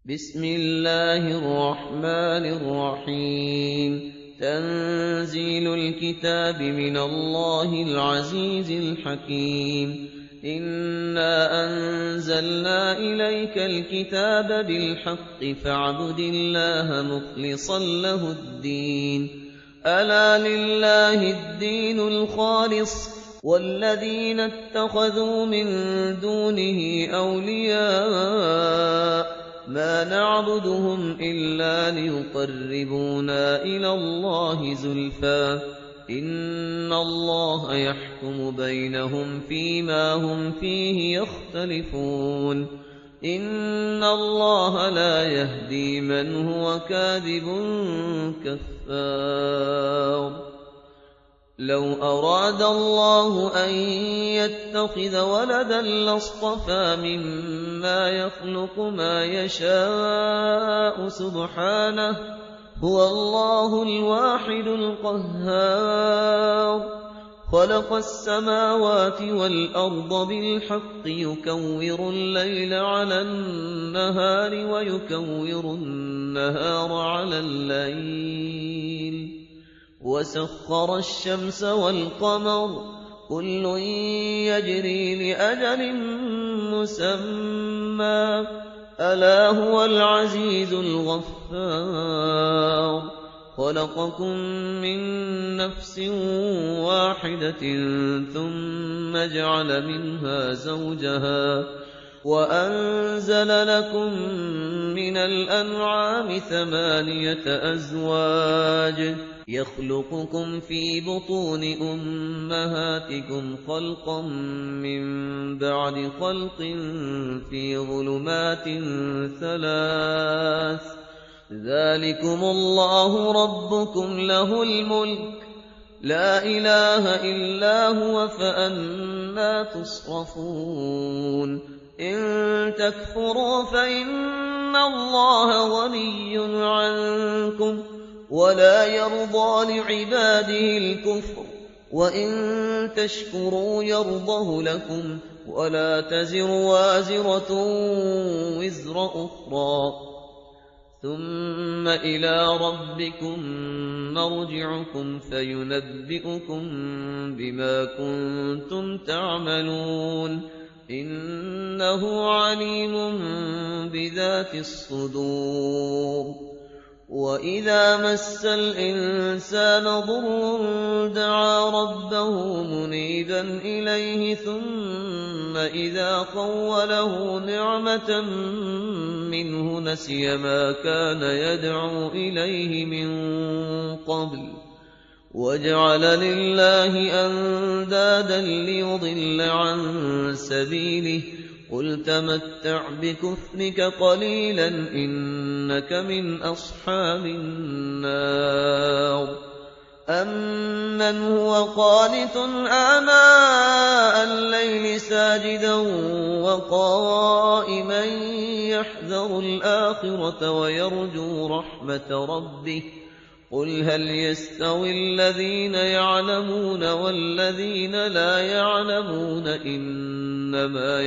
بسم الله الرحمن الرحيم تنزيل الكتاب من الله العزيز الحكيم إنا أنزلنا إليك الكتاب بالحق فاعبد الله مخلصا له الدين ألا لله الدين الخالص والذين اتخذوا من دونه أولياء ما نعبدهم إلا ليقربونا إلى الله زلفى إن الله يحكم بينهم فيما هم فيه يختلفون إن الله لا يهدي من هو كاذب كفار لو أراد الله أن يتخذ ولدا لاصطفى مما يخلق ما يشاء سبحانه هو الله الواحد القهار خلق السماوات والأرض بالحق يكور الليل على النهار ويكور النهار على الليل وسخر الشمس والقمر كل يجري لأجل مسمى ألا هو العزيز الغفار خلقكم من نفس واحدة ثم جعل منها زوجها وأنزل لكم من الأنعام 8 أزواج يخلقكم في بطون أمهاتكم خلقا من بعد خلق في ظلمات 3 ذلكم الله ربكم له الملك لا إله إلا هو فأنى تصرفون إن تكفروا فإن الله غني عنكم ولا يرضى لعباده الكفر وإن تشكروا يرضه لكم ولا تزر وازرة وزر أخرى ثم إلى ربكم مرجعكم فينبئكم بما كنتم تعملون إنه عليم بذات الصدور وإذا مس الإنسان ضر دعا ربه منيبا إليه ثم إذا خوله نعمة منه نسي ما كان يدعو إليه من قبل وجعل لله أندادا ليضل عن سبيله قل تمتع بكفرك قليلا إنك من أصحاب النار أمن هو قانت آناء الليل ساجدا وقائما يحذر الآخرة ويرجو رحمة ربه قل هل يستوي الذين يعلمون والذين لا يعلمون إنما